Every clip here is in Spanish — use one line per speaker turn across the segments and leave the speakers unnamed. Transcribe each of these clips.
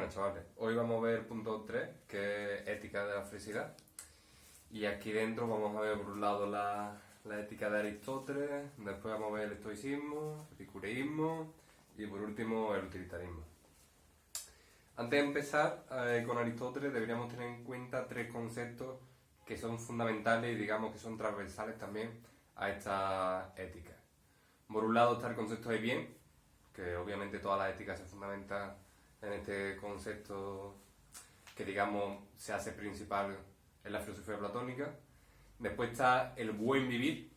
Bueno, chavales, hoy vamos a ver el punto 3, que es ética de la felicidad. Y aquí dentro vamos a ver por un lado la ética de Aristóteles, después vamos a ver el estoicismo, el epicureísmo y por último el utilitarismo. Antes de empezar con Aristóteles deberíamos tener en cuenta tres conceptos que son fundamentales y digamos que son transversales también a esta ética. Por un lado está el concepto de bien, que obviamente toda la ética se fundamenta en este concepto que digamos se hace principal en la filosofía platónica. Después está el buen vivir,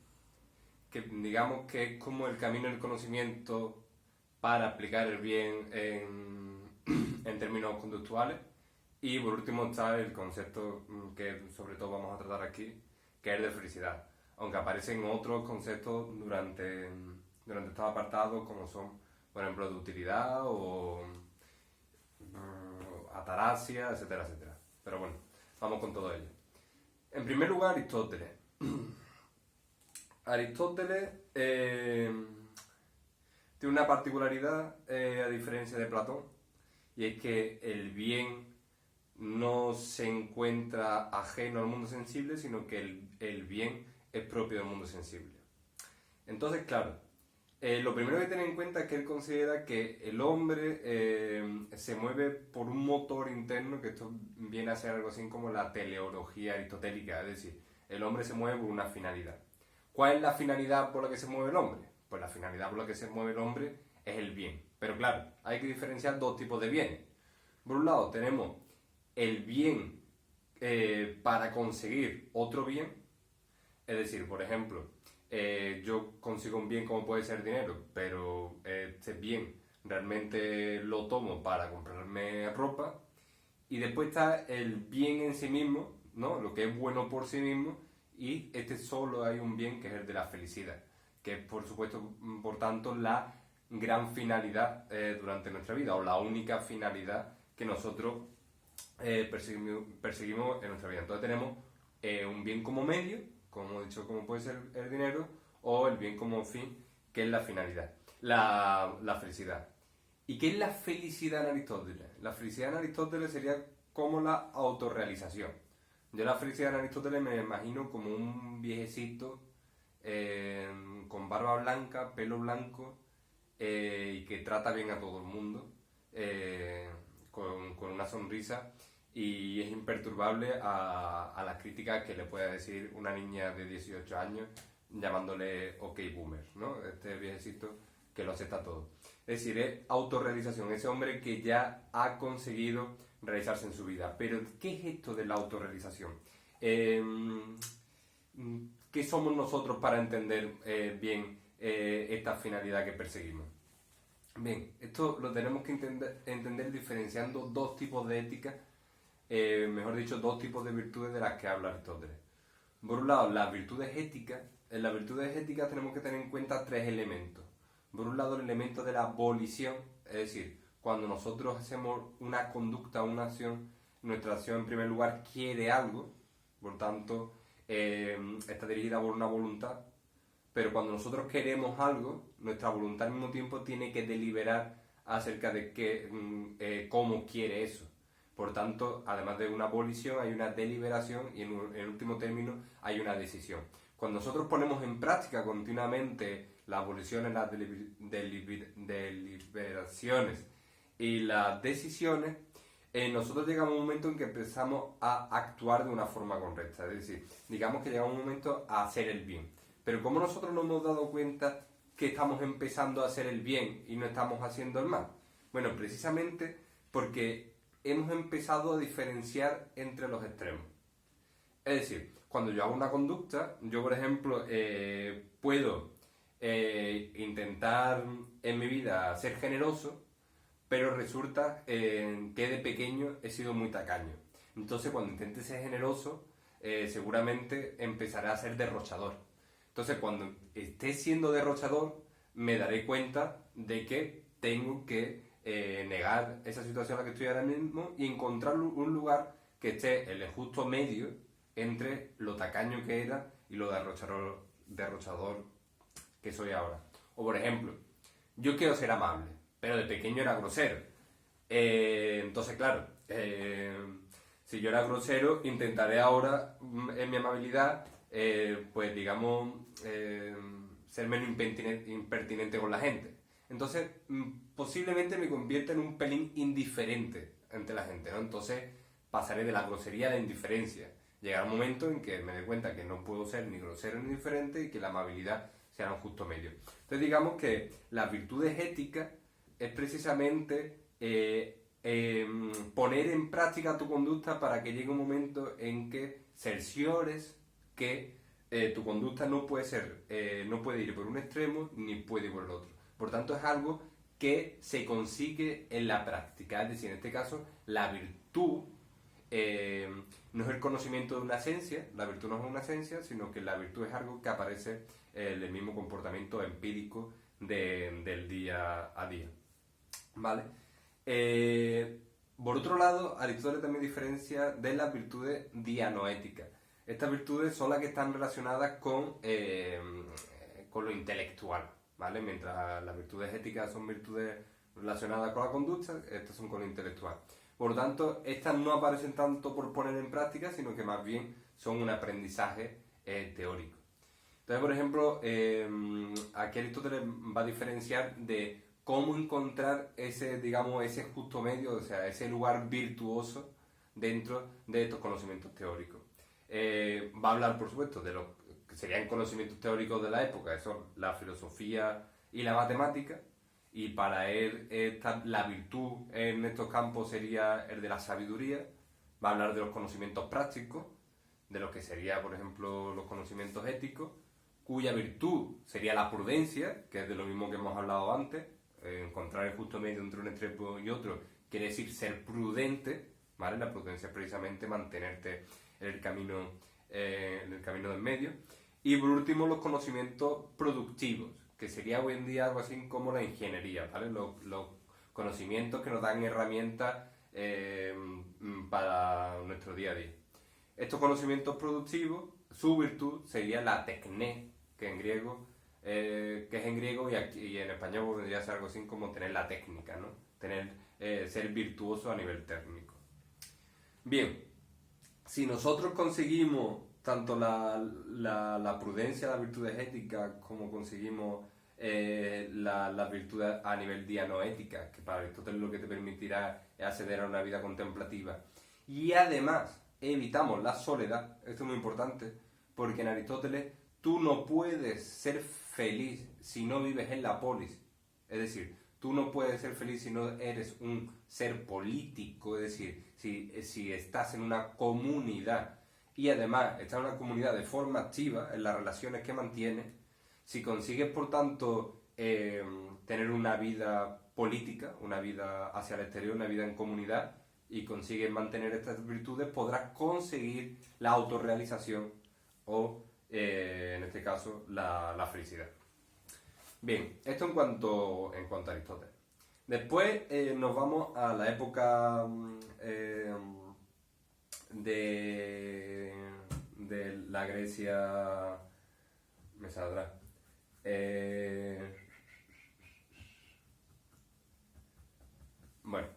que digamos que es como el camino del conocimiento para aplicar el bien en términos conductuales. Y por último está el concepto que sobre todo vamos a tratar aquí, que es el de felicidad, aunque aparecen otros conceptos durante estos apartados, como son, por ejemplo, de utilidad o ataraxia, etcétera, etcétera. Pero bueno, vamos con todo ello. En primer lugar, Aristóteles. Aristóteles tiene una particularidad a diferencia de Platón, y es que el bien no se encuentra ajeno al mundo sensible, sino que el bien es propio del mundo sensible. Entonces, claro, lo primero que tener en cuenta es que él considera que el hombre se mueve por un motor interno, que esto viene a ser algo así como la teleología aristotélica, es decir, el hombre se mueve por una finalidad. ¿Cuál es la finalidad por la que se mueve el hombre? Pues la finalidad por la que se mueve el hombre es el bien. Pero claro, hay que diferenciar dos tipos de bienes. Por un lado tenemos el bien para conseguir otro bien, es decir, por ejemplo, yo consigo un bien como puede ser dinero, pero este bien realmente lo tomo para comprarme ropa. Y después está el bien en sí mismo, ¿no? Lo que es bueno por sí mismo, y solo hay un bien que es el de la felicidad, que es por supuesto, por tanto, la gran finalidad durante nuestra vida, o la única finalidad que nosotros perseguimos en nuestra vida. Entonces tenemos un bien como medio, como he dicho, como puede ser el dinero, o el bien como fin, que es la finalidad, la felicidad. ¿Y qué es la felicidad en Aristóteles? La felicidad en Aristóteles sería como la autorrealización. Yo la felicidad en Aristóteles me imagino como un viejecito con barba blanca, pelo blanco, y que trata bien a todo el mundo, con una sonrisa, y es imperturbable a las críticas que le pueda decir una niña de 18 años llamándole ok boomer, ¿no? Este viejecito que lo acepta todo. Es decir, es autorrealización, ese hombre que ya ha conseguido realizarse en su vida. Pero, ¿qué es esto de la autorrealización? ¿Qué somos nosotros para entender bien esta finalidad que perseguimos? Bien, esto lo tenemos que entender diferenciando dos tipos de ética, mejor dicho, dos tipos de virtudes de las que habla Aristóteles. Por un lado, las virtudes éticas. En las virtudes éticas tenemos que tener en cuenta tres elementos. Por un lado, el elemento de la volición, es decir, cuando nosotros hacemos una conducta, una acción, nuestra acción en primer lugar quiere algo, por tanto, está dirigida por una voluntad, pero cuando nosotros queremos algo, nuestra voluntad al mismo tiempo tiene que deliberar acerca de cómo quiere eso. Por tanto, además de una volición, hay una deliberación y en último término hay una decisión. Cuando nosotros ponemos en práctica continuamente las voliciones, las deliberaciones y las decisiones, nosotros llegamos a un momento en que empezamos a actuar de una forma correcta. Es decir, digamos que llegamos a un momento a hacer el bien. Pero ¿cómo nosotros nos hemos dado cuenta que estamos empezando a hacer el bien y no estamos haciendo el mal? Bueno, precisamente porque hemos empezado a diferenciar entre los extremos. Es decir, cuando yo hago una conducta, yo por ejemplo puedo intentar en mi vida ser generoso, pero resulta que de pequeño he sido muy tacaño. Entonces cuando intente ser generoso, seguramente empezaré a ser derrochador. Entonces cuando esté siendo derrochador, me daré cuenta de que tengo que negar esa situación en la que estoy ahora mismo y encontrar un lugar que esté en el justo medio entre lo tacaño que era y lo derrochador que soy ahora. O por ejemplo, yo quiero ser amable, pero de pequeño era grosero. Entonces, claro, si yo era grosero, intentaré ahora, en mi amabilidad, pues digamos, ser menos impertinente con la gente. Entonces, posiblemente me convierta en un pelín indiferente ante la gente, ¿no? Entonces, pasaré de la grosería a la indiferencia. Llegará un momento en que me dé cuenta que no puedo ser ni grosero ni indiferente y que la amabilidad sea un justo medio. Entonces, digamos que las virtudes éticas es precisamente poner en práctica tu conducta para que llegue un momento en que cerciores que tu conducta no puede ser, no puede ir por un extremo ni puede ir por el otro. Por tanto, es algo que se consigue en la práctica. Es decir, en este caso, la virtud no es el conocimiento de una esencia, la virtud no es una esencia, sino que la virtud es algo que aparece en el mismo comportamiento empírico del día a día. ¿Vale? Por otro lado, Aristóteles también diferencia de las virtudes dianoéticas. Estas virtudes son las que están relacionadas con lo intelectual, ¿vale? Mientras las virtudes éticas son virtudes relacionadas con la conducta, estas son con lo intelectual. Por lo tanto, estas no aparecen tanto por poner en práctica, sino que más bien son un aprendizaje teórico. Entonces, por ejemplo, aquí Aristóteles va a diferenciar de cómo encontrar ese, digamos, ese justo medio, o sea, ese lugar virtuoso dentro de estos conocimientos teóricos. Va a hablar, por supuesto, de lo que serían conocimientos teóricos de la época, que son la filosofía y la matemática, y para él la virtud en estos campos sería el de la sabiduría. Va a hablar de los conocimientos prácticos, de lo que sería, por ejemplo, los conocimientos éticos, cuya virtud sería la prudencia, que es de lo mismo que hemos hablado antes. Encontrar el justo medio entre un extremo y otro quiere decir ser prudente, ¿vale? La prudencia es precisamente mantenerte en el camino del medio. Y por último, los conocimientos productivos, que sería hoy en día algo así como la ingeniería, ¿vale? Los conocimientos que nos dan herramientas para nuestro día a día. Estos conocimientos productivos, su virtud sería la tecné, que es en griego y en español vendría a ser algo así como tener la técnica, ¿no? Ser virtuoso a nivel técnico. Bien, si nosotros conseguimos tanto la prudencia, las virtudes éticas, como conseguimos las virtudes a nivel dianoética, que para Aristóteles lo que te permitirá es acceder a una vida contemplativa, y además evitamos la soledad, esto es muy importante, porque en Aristóteles tú no puedes ser feliz si no vives en la polis. Es decir, tú no puedes ser feliz si no eres un ser político, es decir, si estás en una comunidad y además estás en una comunidad de forma activa en las relaciones que mantienes, si consigues, por tanto, tener una vida política, una vida hacia el exterior, una vida en comunidad, y consigues mantener estas virtudes, podrás conseguir la autorrealización o en este caso, la felicidad. Bien, esto en cuanto a Aristóteles. Después nos vamos a la época de la Grecia... Me saldrá. Bueno,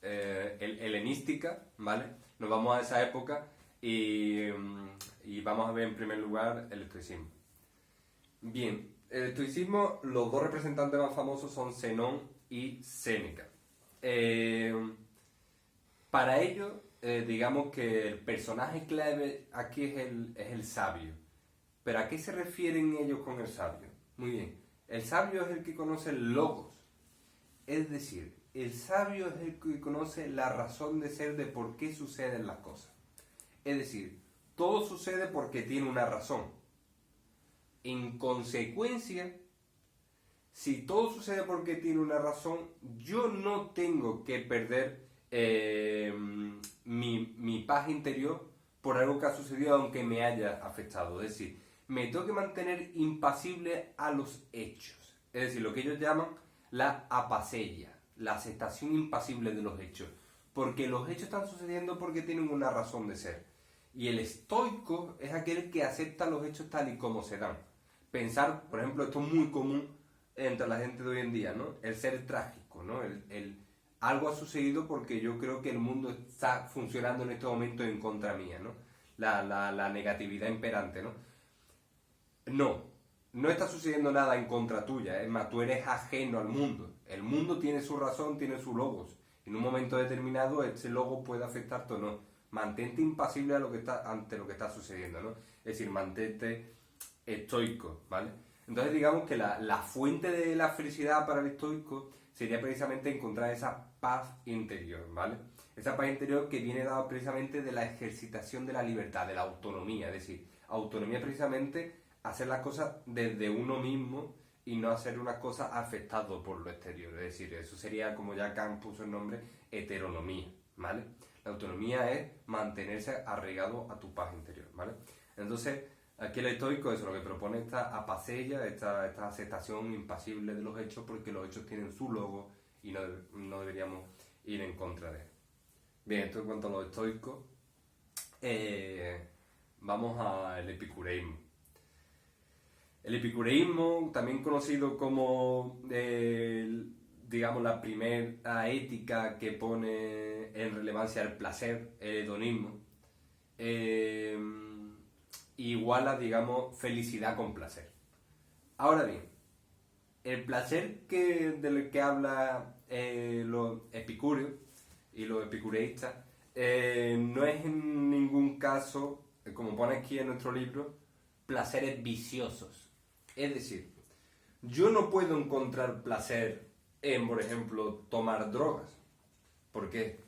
helenística, ¿vale? Nos vamos a esa época y vamos a ver en primer lugar el estoicismo. Bien, el estoicismo, los dos representantes más famosos son Zenón y Séneca. Para ello, digamos que el personaje clave aquí es el sabio. ¿Pero a qué se refieren ellos con el sabio? Muy bien, el sabio es el que conoce el logos. Es decir, el sabio es el que conoce la razón de ser de por qué suceden las cosas. Es decir, todo sucede porque tiene una razón. En consecuencia, si todo sucede porque tiene una razón, yo no tengo que perder mi paz interior por algo que ha sucedido aunque me haya afectado. Es decir, me tengo que mantener impasible a los hechos. Es decir, lo que ellos llaman la apaseia, la aceptación impasible de los hechos. Porque los hechos están sucediendo porque tienen una razón de ser. Y el estoico es aquel que acepta los hechos tal y como se dan. Pensar, por ejemplo, esto es muy común entre la gente de hoy en día, ¿no? El ser trágico, ¿no? El algo ha sucedido porque yo creo que el mundo está funcionando en este momento en contra mía, ¿no? La negatividad imperante, ¿no? No, no está sucediendo nada en contra tuya, es más, tú eres ajeno al mundo. El mundo tiene su razón, tiene sus logos. En un momento determinado ese logo puede afectarte o no. Mantente impasible ante lo que está sucediendo, ¿no? Es decir, mantente estoico, ¿vale? Entonces digamos que la fuente de la felicidad para el estoico sería precisamente encontrar esa paz interior, ¿vale? Esa paz interior que viene dada precisamente de la ejercitación de la libertad, de la autonomía, es decir, autonomía precisamente hacer las cosas desde uno mismo y no hacer una cosa afectado por lo exterior, es decir, eso sería, como ya Kant puso el nombre, heteronomía, ¿vale? La autonomía es mantenerse arraigado a tu paz interior, ¿vale? Entonces, aquí el estoico es lo que propone esta apacella, esta aceptación impasible de los hechos, porque los hechos tienen su logo y no deberíamos ir en contra de él. Bien, esto en cuanto a los estoicos. Vamos al epicureísmo. El epicureísmo, también conocido como, digamos, la primera ética que pone en relevancia el placer, el hedonismo, iguala, digamos, felicidad con placer. Ahora bien, el placer del que habla los epicúreos y los epicureístas no es en ningún caso, como pone aquí en nuestro libro, placeres viciosos. Es decir, yo no puedo encontrar placer en, por ejemplo, tomar drogas. ¿Por qué?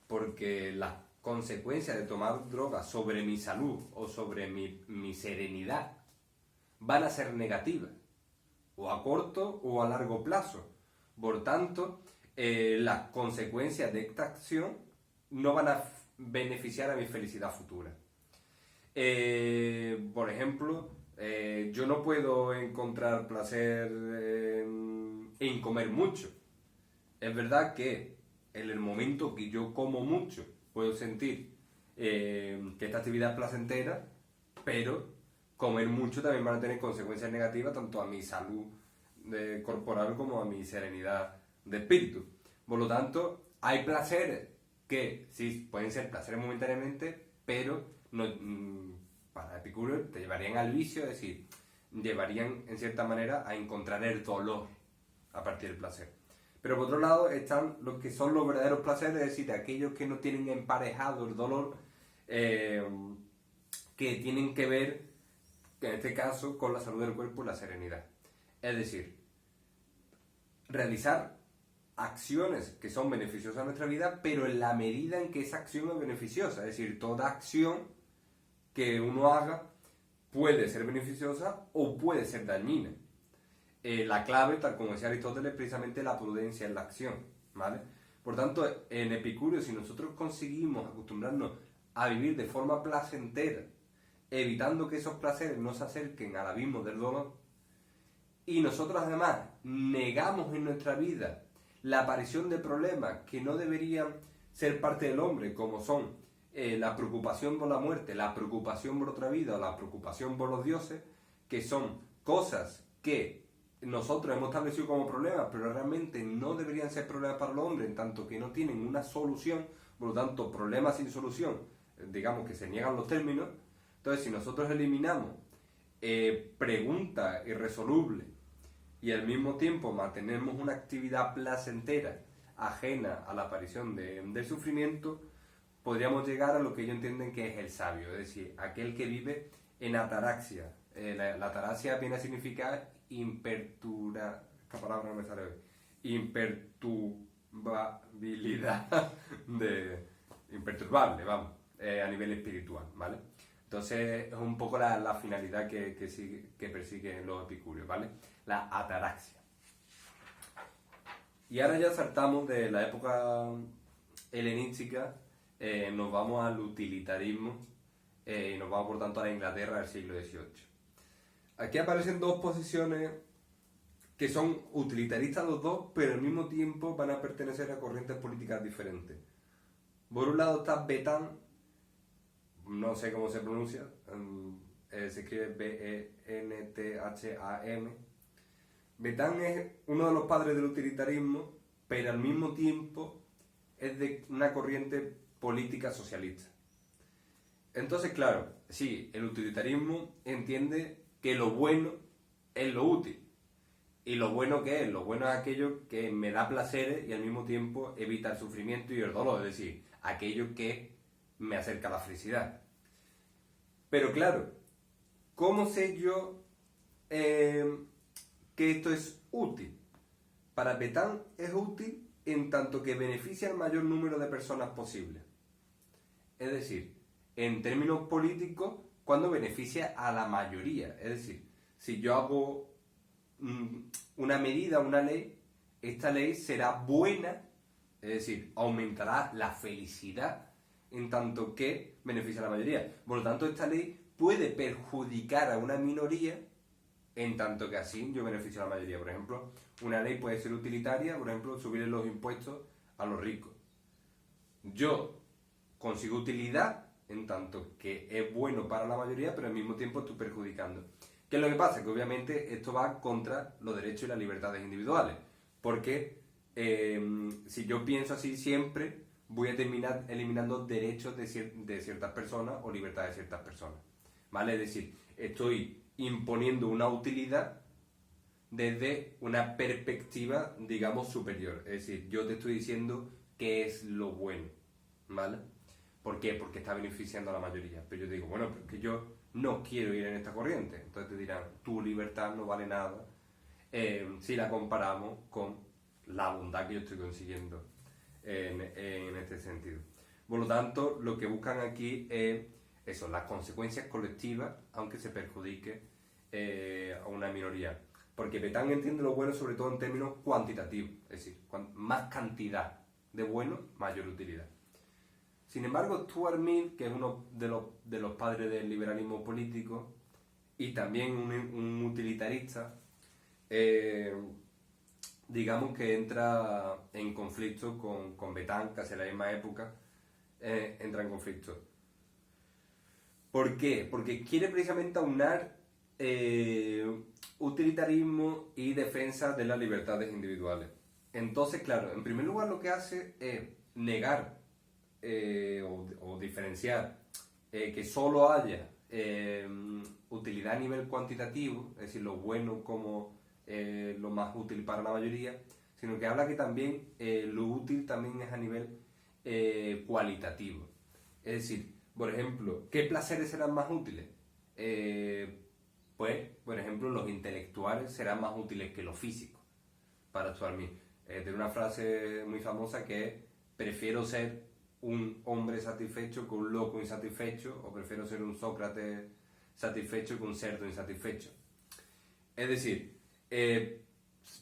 Porque las consecuencias de tomar drogas sobre mi salud o sobre mi serenidad van a ser negativas, o a corto o a largo plazo. Por tanto, las consecuencias de esta acción no van a beneficiar a mi felicidad futura. Por ejemplo, yo no puedo encontrar placer en comer mucho. Es verdad que en el momento que yo como mucho puedo sentir que esta actividad es placentera, pero comer mucho también van a tener consecuencias negativas tanto a mi salud corporal como a mi serenidad de espíritu. Por lo tanto, hay placeres que sí pueden ser placeres momentáneamente, pero no, para Epicuro te llevarían al vicio, es decir, llevarían en cierta manera a encontrar el dolor a partir del placer. Pero por otro lado están los que son los verdaderos placeres, es decir, aquellos que no tienen emparejado el dolor, que tienen que ver, en este caso, con la salud del cuerpo y la serenidad. Es decir, realizar acciones que son beneficiosas a nuestra vida, pero en la medida en que esa acción es beneficiosa. Es decir, toda acción que uno haga puede ser beneficiosa o puede ser dañina. La clave, tal como decía Aristóteles, es precisamente la prudencia en la acción, ¿vale? Por tanto, en Epicurio, si nosotros conseguimos acostumbrarnos a vivir de forma placentera, evitando que esos placeres no se acerquen al abismo del dolor, y nosotros además negamos en nuestra vida la aparición de problemas que no deberían ser parte del hombre, como son la preocupación por la muerte, la preocupación por otra vida o la preocupación por los dioses, que son cosas que nosotros hemos establecido como problemas, pero realmente no deberían ser problemas para los hombres, en tanto que no tienen una solución, por lo tanto, problemas sin solución, digamos que se niegan los términos. Entonces, si nosotros eliminamos preguntas irresolubles y al mismo tiempo mantenemos una actividad placentera ajena a la aparición del sufrimiento, podríamos llegar a lo que ellos entienden que es el sabio, es decir, aquel que vive en ataraxia. La ataraxia viene a significar esta palabra no me sale hoy, imperturbabilidad, imperturbable, vamos, a nivel espiritual, ¿vale? Entonces es un poco la finalidad que persiguen los epicúreos, ¿vale? La ataraxia. Y ahora ya saltamos de la época helenística, nos vamos al utilitarismo y nos vamos por tanto a la Inglaterra del siglo XVIII. Aquí aparecen dos posiciones que son utilitaristas los dos, pero al mismo tiempo van a pertenecer a corrientes políticas diferentes. Por un lado está Betham, no sé cómo se pronuncia, se escribe B-E-N-T-H-A-M. Betham es uno de los padres del utilitarismo, pero al mismo tiempo es de una corriente política socialista. Entonces, claro, sí, el utilitarismo entiende que lo bueno es lo útil. ¿Y lo bueno qué es? Lo bueno es aquello que me da placeres y al mismo tiempo evita el sufrimiento y el dolor, es decir, aquello que me acerca a la felicidad. Pero claro, ¿cómo sé yo que esto es útil? Para Petán es útil en tanto que beneficia al mayor número de personas posible. Es decir, en términos políticos, cuando beneficia a la mayoría. Es decir, si yo hago una medida, una ley, esta ley será buena, es decir, aumentará la felicidad en tanto que beneficia a la mayoría. Por lo tanto, esta ley puede perjudicar a una minoría en tanto que así yo beneficio a la mayoría. Por ejemplo, una ley puede ser utilitaria, por ejemplo, subir los impuestos a los ricos. Yo consigo utilidad en tanto que es bueno para la mayoría, pero al mismo tiempo estoy perjudicando. ¿Qué es lo que pasa? Que obviamente esto va contra los derechos y las libertades individuales, porque si yo pienso así siempre, voy a terminar eliminando derechos de ciertas personas o libertades de ciertas personas, ¿vale? Es decir, estoy imponiendo una utilidad desde una perspectiva, digamos, superior. Es decir, yo te estoy diciendo qué es lo bueno, ¿vale? ¿Por qué? Porque está beneficiando a la mayoría. Pero yo te digo, bueno, porque yo no quiero ir en esta corriente. Entonces te dirán, tu libertad no vale nada si la comparamos con la bondad que yo estoy consiguiendo en este sentido. Por lo tanto, lo que buscan aquí es eso, las consecuencias colectivas, aunque se perjudique a una minoría. Porque Petán entiende lo bueno sobre todo en términos cuantitativos, es decir, más cantidad de bueno, mayor utilidad. Sin embargo, Stuart Mill, que es uno de los padres del liberalismo político y también un utilitarista, digamos que entra en conflicto con Petán, casi en la misma época, entra en conflicto. ¿Por qué? Porque quiere precisamente aunar utilitarismo y defensa de las libertades individuales. Entonces, claro, en primer lugar lo que hace es negar o diferenciar que solo haya utilidad a nivel cuantitativo, es decir, lo bueno como lo más útil para la mayoría, sino que habla que también lo útil también es a nivel cualitativo. Es decir, por ejemplo, ¿qué placeres serán más útiles? Pues, por ejemplo, los intelectuales serán más útiles que los físicos para Stuart Mill. Tiene una frase muy famosa que es: prefiero ser un hombre satisfecho que un loco insatisfecho, o prefiero ser un Sócrates satisfecho que un cerdo insatisfecho. Es decir,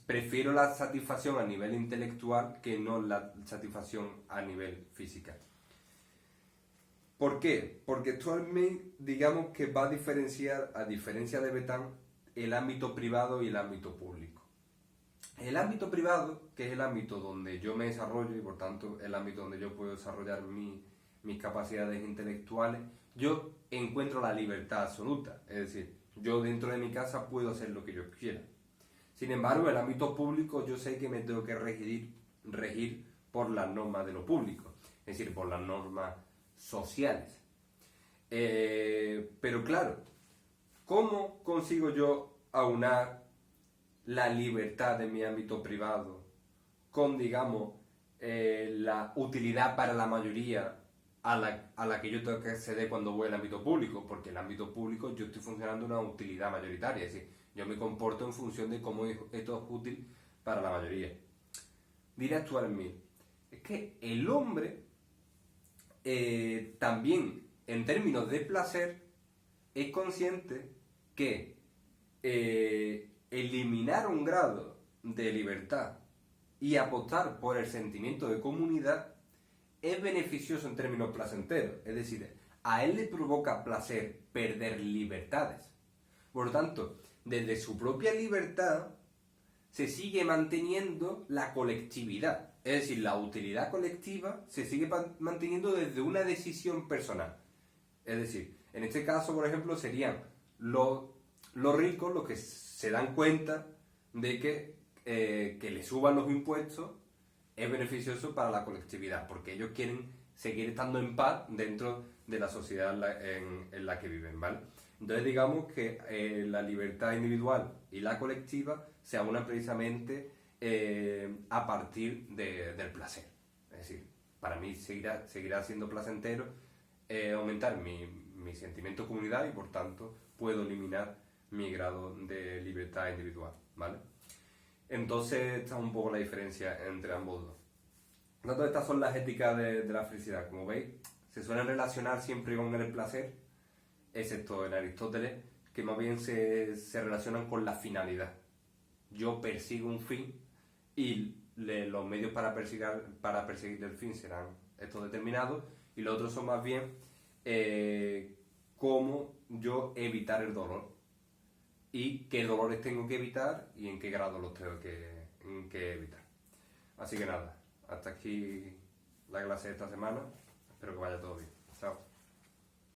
prefiero la satisfacción a nivel intelectual que no la satisfacción a nivel física. ¿Por qué? Porque Stuart Mill, digamos que va a diferenciar, a diferencia de Petán, el ámbito privado y el ámbito público. El ámbito privado, que es el ámbito donde yo me desarrollo y por tanto el ámbito donde yo puedo desarrollar mis capacidades intelectuales, yo encuentro la libertad absoluta. Es decir, yo dentro de mi casa puedo hacer lo que yo quiera. Sin embargo, el ámbito público yo sé que me tengo que regir por las normas de lo público, es decir, por las normas sociales. Pero claro, ¿cómo consigo yo aunar la libertad de mi ámbito privado con, digamos, la utilidad para la mayoría a la que yo tengo que acceder cuando voy al ámbito público? Porque en el ámbito público yo estoy funcionando una utilidad mayoritaria, es decir, yo me comporto en función de cómo esto es útil para la mayoría. Dirá Stuart Mill, es que el hombre también en términos de placer es consciente que eliminar un grado de libertad y apostar por el sentimiento de comunidad es beneficioso en términos placenteros. Es decir, a él le provoca placer perder libertades. Por lo tanto, desde su propia libertad se sigue manteniendo la colectividad. Es decir, la utilidad colectiva se sigue manteniendo desde una decisión personal. Es decir, en este caso, por ejemplo, serían los ricos los que se dan cuenta de que le suban los impuestos es beneficioso para la colectividad, porque ellos quieren seguir estando en paz dentro de la sociedad en la que viven, ¿vale? Entonces digamos que la libertad individual y la colectiva se aunan precisamente a partir del placer. Es decir, para mí seguirá siendo placentero aumentar mi sentimiento de comunidad y por tanto puedo eliminar mi grado de libertad individual, ¿vale? Entonces está un poco la diferencia entre ambos dos. Entonces estas son las éticas de la felicidad. Como veis, se suelen relacionar siempre con el placer, excepto en Aristóteles, que más bien se relacionan con la finalidad. Yo persigo un fin y los medios para perseguir el fin serán estos determinados, y los otros son más bien cómo yo evitar el dolor y qué dolores tengo que evitar y en qué grado los tengo que evitar. Así que nada, hasta aquí la clase de esta semana. Espero que vaya todo bien. Chao.